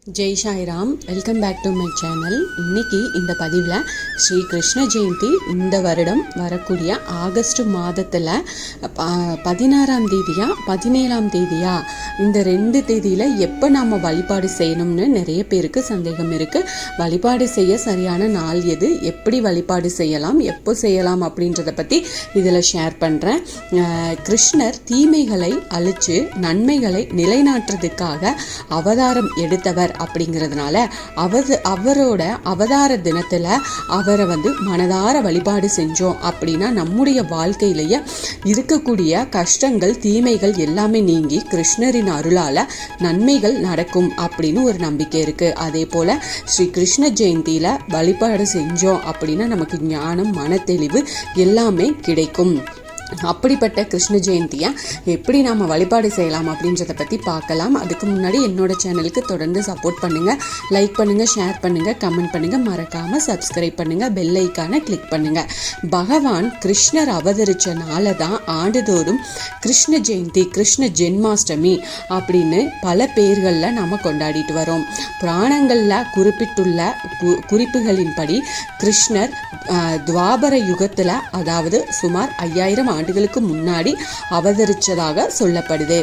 Jai Sairam, welcome back to my channel. இன்னைக்கு இந்த பதிவில் ஸ்ரீ கிருஷ்ண ஜெயந்தி இந்த வருடம் வரக்கூடிய ஆகஸ்ட் மாதத்தில் 16ஆம் தேதியா 17ஆம் தேதியா இந்த 2 தேதியில் எப்போ நாம் வழிபாடு செய்யணும்னு நிறைய பேருக்கு சந்தேகம் இருக்குது. வழிபாடு செய்ய சரியான நாள் எது, எப்படி வழிபாடு செய்யலாம், எப்போ செய்யலாம் அப்படின்றத பற்றி இதில் ஷேர் பண்ணுறேன். கிருஷ்ணர் தீமைகளை அழித்து நன்மைகளை நிலைநாட்டுறதுக்காக அவதாரம் எடுத்தவர் அப்படிங்கிறதுனால அவரோட அவதார தினத்தில் அவரை மனதார வழிபாடு செஞ்சோம் அப்படின்னா நம்முடைய வாழ்க்கையிலேயே இருக்கக்கூடிய கஷ்டங்கள் தீமைகள் எல்லாமே நீங்கி கிருஷ்ணரின் அருளால் நன்மைகள் நடக்கும் அப்படின்னு ஒரு நம்பிக்கை இருக்குது. அதே போல் ஸ்ரீ கிருஷ்ண ஜெயந்தியில் வழிபாடு செஞ்சோம் அப்படின்னா நமக்கு ஞானம், மனத்தெளிவு எல்லாமே கிடைக்கும். அப்படிப்பட்ட கிருஷ்ண ஜெயந்தியை எப்படி நாம் வழிபாடு செய்யலாம் அப்படின்றத பற்றி பார்க்கலாம். அதுக்கு முன்னாடி என்னோட சேனலுக்கு தொடர்ந்து சப்போர்ட் பண்ணுங்கள், லைக் பண்ணுங்கள், ஷேர் பண்ணுங்கள், கமெண்ட் பண்ணுங்கள், மறக்காமல் சப்ஸ்கிரைப் பண்ணுங்கள், பெல் ஐக்கானை கிளிக் பண்ணுங்கள். பகவான் கிருஷ்ணர் அவதரித்த நாளை தான் ஆண்டுதோறும் கிருஷ்ண ஜெயந்தி, கிருஷ்ண ஜென்மாஷ்டமி அப்படின்னு பல பேர்களில் நாம் கொண்டாடிட்டு வரோம். புராணங்களில் குறிப்பிட்டுள்ள குறிப்புகளின்படி கிருஷ்ணர் துவாபர யுகத்தில், அதாவது சுமார் 5000 ஆண்டுகளுக்கு முன்னாடி அவதரிச்சதாக சொல்லப்படுது.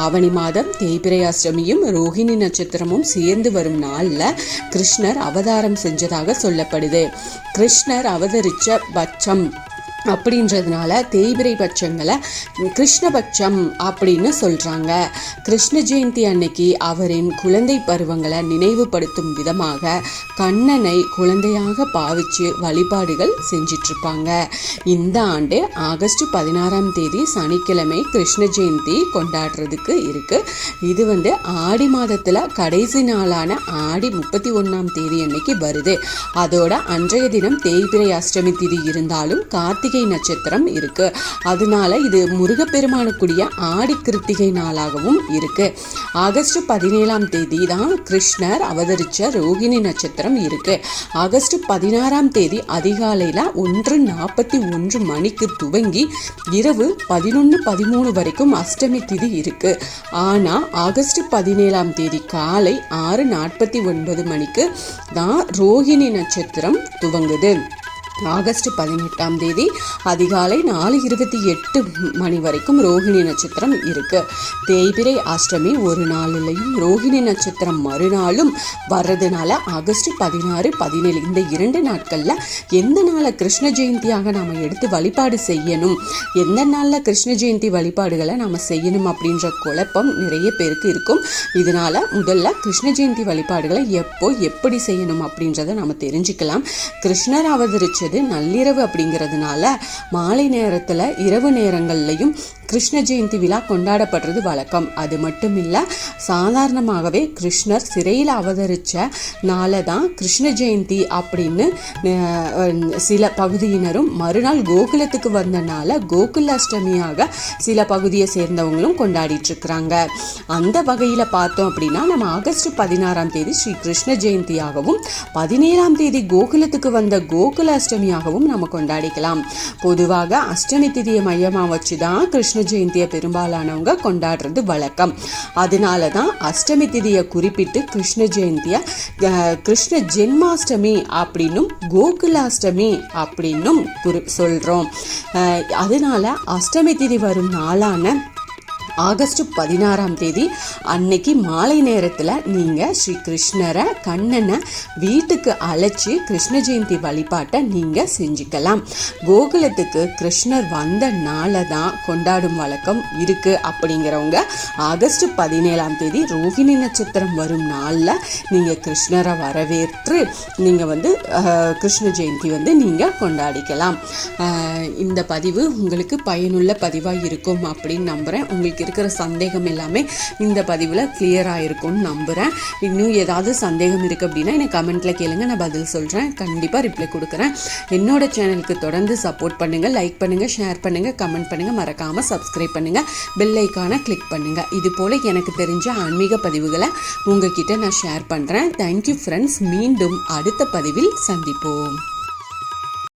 ஆவணி மாதம் தேய்பிறை அஷ்டமியும் ரோஹிணி நட்சத்திரமும் சேர்ந்து வரும் நாளில் கிருஷ்ணர் அவதாரம் செஞ்சதாக சொல்லப்படுது. கிருஷ்ணர் அவதரிச்ச பட்சம் அப்படின்றதுனால தேய்பிரை பட்சங்களை கிருஷ்ணபட்சம் அப்படின்னு சொல்கிறாங்க. கிருஷ்ண ஜெயந்தி அன்னைக்கு அவரின் குழந்தை பருவங்களை நினைவுபடுத்தும் விதமாக கண்ணனை குழந்தையாக பாவிச்சு வழிபாடுகள் செஞ்சிட்ருப்பாங்க. இந்த ஆண்டு ஆகஸ்ட் 16ஆம் தேதி சனிக்கிழமை கிருஷ்ண ஜெயந்தி கொண்டாடுறதுக்கு இருக்குது. இது ஆடி மாதத்தில் கடைசி நாளான ஆடி 31ஆம் தேதி அன்னைக்கு வருது. அதோட அன்றைய தினம் தேய்பிரை அஷ்டமி திதி இருந்தாலும் கார்த்திகை நட்சத்திரம் இருக்கு. அதனால இது முருகப்பெருமானுக்குரிய ஆடி கிருத்திகை நாளாகவும் இருக்கு. ஆகஸ்ட் 17ஆம் தேதி தான் கிருஷ்ணர் அவதரிச்ச ரோகிணி நட்சத்திரம் இருக்கு. ஆகஸ்ட் 16ஆம் தேதி அதிகாலையில் 1:41 மணிக்கு துவங்கி இரவு 11:13 வரைக்கும் அஷ்டமி திதி இருக்கு. ஆனா ஆகஸ்ட் 17ஆம் தேதி காலை 6:49 மணிக்கு தான் ரோகிணி நட்சத்திரம் துவங்குது. ஆகஸ்ட் 18ஆம் தேதி அதிகாலை 4:28 மணி வரைக்கும் ரோஹிணி நட்சத்திரம் இருக்கு. தேய்பிரை அஷ்டமி ஒரு நாளிலையும் ரோஹிணி நட்சத்திரம் மறுநாளும் வர்றதுனால ஆகஸ்ட் 16, 17 இந்த 2 நாட்கள்ல எந்த நாளை கிருஷ்ண ஜெயந்தியாக நாம எடுத்து வழிபாடு செய்யணும், எந்த நாளில் கிருஷ்ண ஜெயந்தி வழிபாடுகளை நாம செய்யணும் அப்படின்ற குழப்பம் நிறைய பேருக்கு இருக்கும். இதனால முதல்ல கிருஷ்ண ஜெயந்தி வழிபாடுகளை எப்போ எப்படி செய்யணும் அப்படின்றத நம்ம தெரிஞ்சுக்கலாம். கிருஷ்ணர் அவதரிச்சது நள்ளிரவு அப்படிங்கிறதுனால மாலை நேரத்தில் இரவு நேரங்கள்லையும் கிருஷ்ண ஜெயந்தி விழா கொண்டாடப்படுறது வழக்கம். அது மட்டும் இல்லை, சாதாரணமாகவே கிருஷ்ணர் சிறையில் அவதரித்த நாளை தான் கிருஷ்ண ஜெயந்தி அப்படின்னு சில பகுதியினரும், மறுநாள் கோகுலத்துக்கு வந்த நாளை கோகுல அஷ்டமியாக சில பகுதியை சேர்ந்தவங்களும் கொண்டாடிட்டு இருக்கிறாங்க. அந்த வகையில் பார்த்தோம் அப்படின்னா நம்ம ஆகஸ்ட் 16ஆம் தேதி ஸ்ரீ கிருஷ்ண ஜெயந்தியாகவும் 17ஆம் தேதி கோகுலத்துக்கு வந்த கோகுல அஷ்டமியாகவும் நம்ம கொண்டாடிக்கலாம். பொதுவாக அஷ்டமி திதியை மையமாக வச்சு தான் கிருஷ்ண ஜெயந்தியை பெரும்பாலானவங்க கொண்டாடுறது வழக்கம். அதனால தான் அஷ்டமி திதியை குறிப்பிட்டு கிருஷ்ண ஜெயந்தியை கிருஷ்ண ஜென்மாஷ்டமி அப்படின்னும் கோகுலாஷ்டமி அப்படின்னும் சொல்கிறோம். அதனால அஷ்டமி திதி வரும் நாளான ஆகஸ்ட் 16ஆம் தேதி அன்னைக்கு மாலை நேரத்தில் நீங்கள் ஸ்ரீ கிருஷ்ணரை, கண்ணனை வீட்டுக்கு அழைச்சி கிருஷ்ண ஜெயந்தி வழிபாட்டை நீங்கள் செஞ்சுக்கலாம். கோகுலத்துக்கு கிருஷ்ணர் வந்த நாளை தான் கொண்டாடும் வழக்கம் இருக்குது. அப்படிங்கிறவங்க ஆகஸ்ட் 17ஆம் தேதி ரோஹிணி நட்சத்திரம் வரும் நாளில் நீங்கள் கிருஷ்ணரை வரவேற்று நீங்கள் கிருஷ்ண ஜெயந்தி நீங்கள் கொண்டாடிக்கலாம். இந்த பதிவு உங்களுக்கு பயனுள்ள பதிவாக இருக்கும் அப்படின்னு நம்புகிறேன். உங்களுக்கு இருக்கிற சந்தேகம் எல்லாமே இந்த பதிவில் கிளியர் ஆகிருக்கும்னு நம்புகிறேன். இன்னும் ஏதாவது சந்தேகம் இருக்குது அப்படின்னா எனக்கு கமெண்ட்டில் கேளுங்க, நான் பதில் சொல்கிறேன். கண்டிப்பாக ரிப்ளை கொடுக்குறேன். என்னோட சேனலுக்கு தொடர்ந்து சப்போர்ட் பண்ணுங்கள், லைக் பண்ணுங்கள், ஷேர் பண்ணுங்கள், கமெண்ட் பண்ணுங்கள், மறக்காமல் சப்ஸ்கிரைப் பண்ணுங்கள், பெல் ஐக்கானை கிளிக் பண்ணுங்கள். இது போல் எனக்கு தெரிஞ்ச ஆன்மீக பதிவுகளை உங்ககிட்ட நான் ஷேர் பண்ணுறேன். Thank you friends. மீண்டும் அடுத்த பதிவில் சந்திப்போம்.